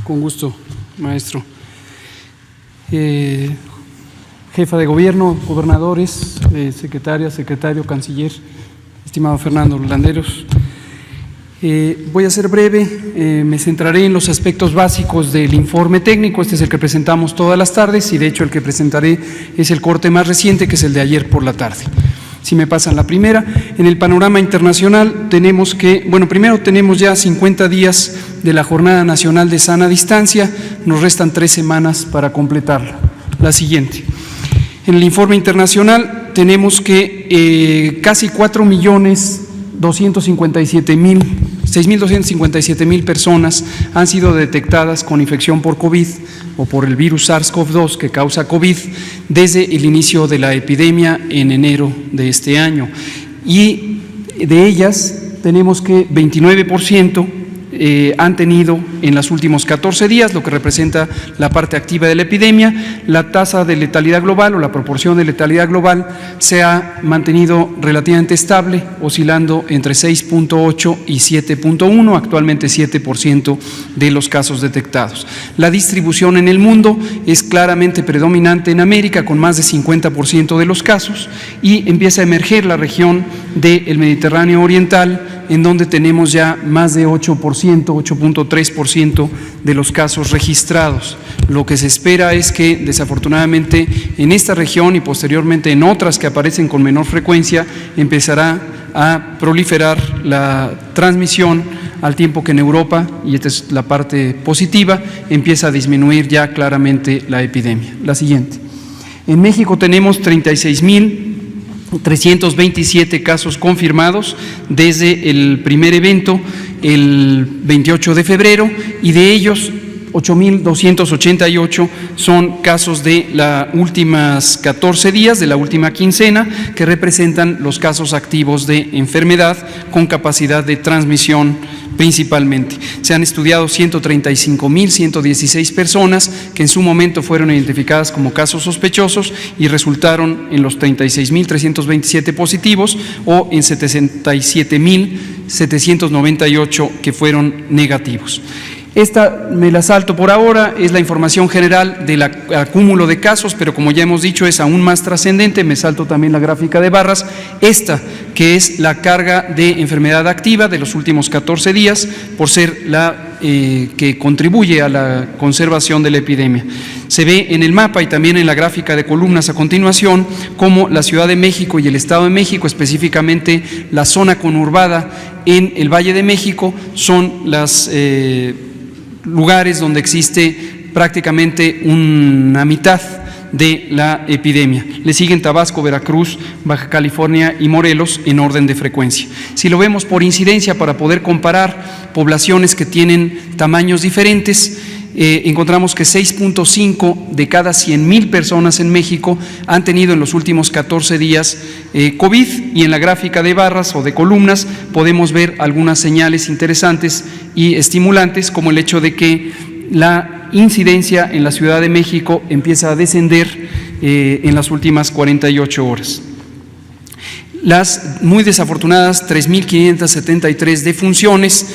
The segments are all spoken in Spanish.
Con gusto, maestro. Jefa de Gobierno, gobernadores, secretaria, secretario, canciller, estimado Fernando Landeros. Voy a ser breve, me centraré en los aspectos básicos del informe técnico. Este es el que presentamos todas las tardes y de hecho el que presentaré es el corte más reciente, que es el de ayer por la tarde. Si me pasan la primera, en el panorama internacional tenemos que, bueno, primero tenemos ya 50 días de la Jornada Nacional de Sana Distancia, nos restan 3 semanas para completarla. La siguiente. En el informe internacional tenemos que casi 6.257.000 personas han sido detectadas con infección por COVID o por el virus SARS-CoV-2 que causa COVID desde el inicio de la epidemia en enero de este año. Y de ellas tenemos que 29% han tenido en los últimos 14 días, lo que representa la parte activa de la epidemia. La tasa de letalidad global o la proporción de letalidad global se ha mantenido relativamente estable, oscilando entre 6.8 y 7.1, actualmente 7% de los casos detectados. La distribución en el mundo es claramente predominante en América, con más de 50% de los casos, y empieza a emerger la región del Mediterráneo Oriental, en donde tenemos ya más de 8.3% de los casos registrados. Lo que se espera es que, desafortunadamente, en esta región y posteriormente en otras que aparecen con menor frecuencia, empezará a proliferar la transmisión, al tiempo que en Europa, y esta es la parte positiva, empieza a disminuir ya claramente la epidemia. La siguiente. En México tenemos 36.327 casos confirmados desde el primer evento, el 28 de febrero, y de ellos 8.288 son casos de las últimas 14 días, de la última quincena, que representan los casos activos de enfermedad con capacidad de transmisión principalmente. Se han estudiado 135.116 personas que en su momento fueron identificadas como casos sospechosos y resultaron en los 36.327 positivos o en 77.798 que fueron negativos. Esta me la salto por ahora, es la información general del acúmulo de casos, pero como ya hemos dicho es aún más trascendente. Me salto también la gráfica de barras, esta que es la carga de enfermedad activa de los últimos 14 días, por ser la que contribuye a la conservación de la epidemia. Se ve en el mapa y también en la gráfica de columnas a continuación cómo la Ciudad de México y el Estado de México, específicamente la zona conurbada en el Valle de México, son las lugares donde existe prácticamente una mitad de la epidemia. Le siguen Tabasco, Veracruz, Baja California y Morelos en orden de frecuencia. Si lo vemos por incidencia, para poder comparar poblaciones que tienen tamaños diferentes, encontramos que 6.5 de cada 100.000 personas en México han tenido en los últimos 14 días COVID, y en la gráfica de barras o de columnas podemos ver algunas señales interesantes y estimulantes, como el hecho de que la incidencia en la Ciudad de México empieza a descender en las últimas 48 horas. Las muy desafortunadas 3.573 defunciones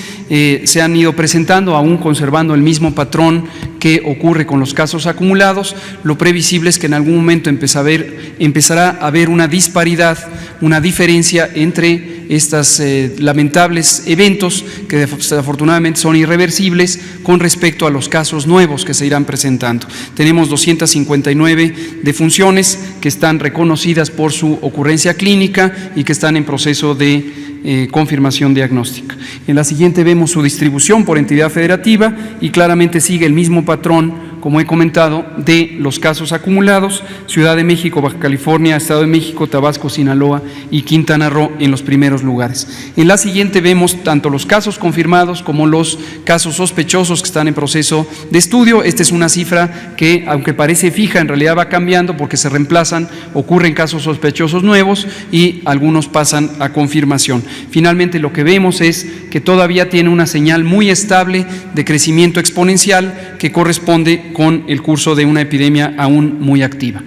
se han ido presentando, aún conservando el mismo patrón que ocurre con los casos acumulados. Lo previsible es que en algún momento empezará a haber una disparidad, una diferencia entre estos lamentables eventos que desafortunadamente son irreversibles con respecto a los casos nuevos que se irán presentando. Tenemos 259 defunciones que están reconocidas por su ocurrencia clínica y que están en proceso de confirmación diagnóstica. En la siguiente vemos su distribución por entidad federativa y claramente sigue el mismo patrón, como he comentado, de los casos acumulados: Ciudad de México, Baja California, Estado de México, Tabasco, Sinaloa y Quintana Roo en los primeros lugares. En la siguiente vemos tanto los casos confirmados como los casos sospechosos que están en proceso de estudio. Esta es una cifra que, aunque parece fija, en realidad va cambiando porque se reemplazan, ocurren casos sospechosos nuevos y algunos pasan a confirmación. Finalmente, lo que vemos es que todavía tiene una señal muy estable de crecimiento exponencial que corresponde con el curso de una epidemia aún muy activa.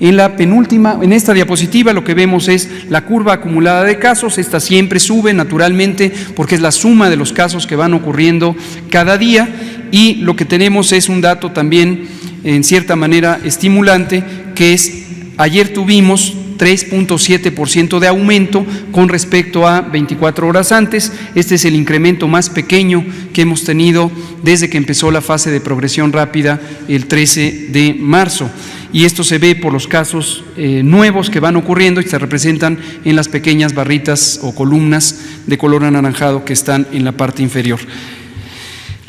En la penúltima, en esta diapositiva lo que vemos es la curva acumulada de casos. Esta siempre sube naturalmente porque es la suma de los casos que van ocurriendo cada día, y lo que tenemos es un dato también en cierta manera estimulante, que es ayer tuvimos 3.7% de aumento con respecto a 24 horas antes. Este es el incremento más pequeño que hemos tenido desde que empezó la fase de progresión rápida el 13 de marzo. Y esto se ve por los casos nuevos que van ocurriendo y se representan en las pequeñas barritas o columnas de color anaranjado que están en la parte inferior.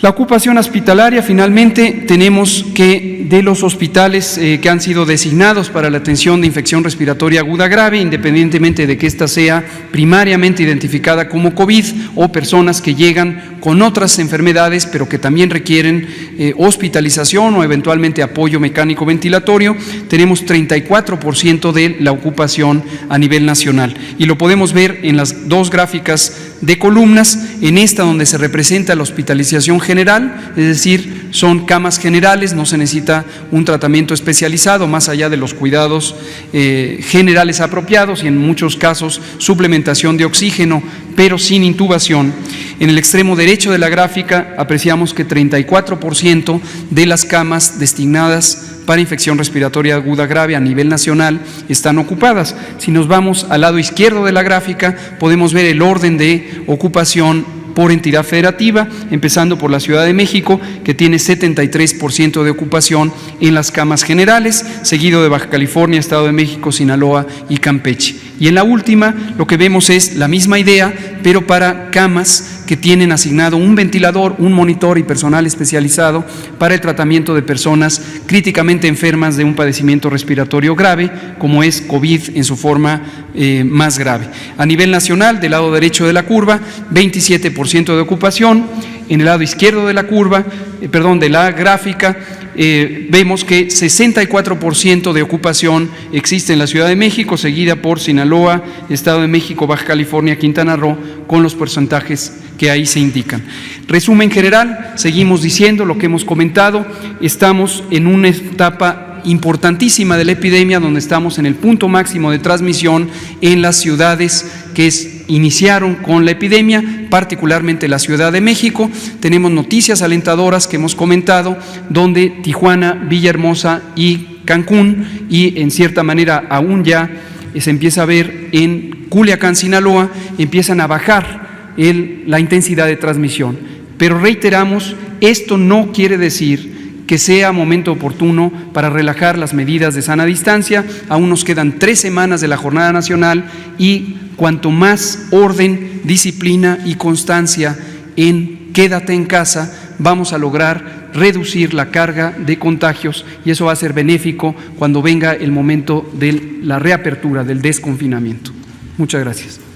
La ocupación hospitalaria, finalmente, tenemos que de los hospitales que han sido designados para la atención de infección respiratoria aguda grave, independientemente de que ésta sea primariamente identificada como COVID o personas que llegan con otras enfermedades, pero que también requieren hospitalización o eventualmente apoyo mecánico ventilatorio, tenemos 34% de la ocupación a nivel nacional. Y lo podemos ver en las dos gráficas de columnas, en esta donde se representa la hospitalización general, es decir, son camas generales, no se necesita un tratamiento especializado más allá de los cuidados generales apropiados y en muchos casos suplementación de oxígeno, pero sin intubación. En el extremo derecho de la gráfica apreciamos que 34% de las camas destinadas para infección respiratoria aguda grave a nivel nacional están ocupadas. Si nos vamos al lado izquierdo de la gráfica, podemos ver el orden de ocupación por entidad federativa, empezando por la Ciudad de México, que tiene 73% de ocupación en las camas generales, seguido de Baja California, Estado de México, Sinaloa y Campeche. Y en la última, lo que vemos es la misma idea, pero para camas que tienen asignado un ventilador, un monitor y personal especializado para el tratamiento de personas críticamente enfermas de un padecimiento respiratorio grave, como es COVID en su forma más grave. A nivel nacional, del lado derecho de la curva, 27% de ocupación. En el lado izquierdo de la curva, de la gráfica, vemos que 64% de ocupación existe en la Ciudad de México, seguida por Sinaloa, Estado de México, Baja California, Quintana Roo, con los porcentajes que ahí se indican. Resumen general, seguimos diciendo lo que hemos comentado, estamos en una etapa importantísima de la epidemia, donde estamos en el punto máximo de transmisión en las ciudades que iniciaron con la epidemia, particularmente la Ciudad de México. Tenemos noticias alentadoras que hemos comentado, donde Tijuana, Villahermosa y Cancún, y en cierta manera aún ya se empieza a ver en Culiacán, Sinaloa, empiezan a bajar la intensidad de transmisión. Pero reiteramos, esto no quiere decir que sea momento oportuno para relajar las medidas de sana distancia. Aún nos quedan 3 semanas de la jornada nacional y cuanto más orden, disciplina y constancia en quédate en casa, vamos a lograr reducir la carga de contagios, y eso va a ser benéfico cuando venga el momento de la reapertura, del desconfinamiento. Muchas gracias.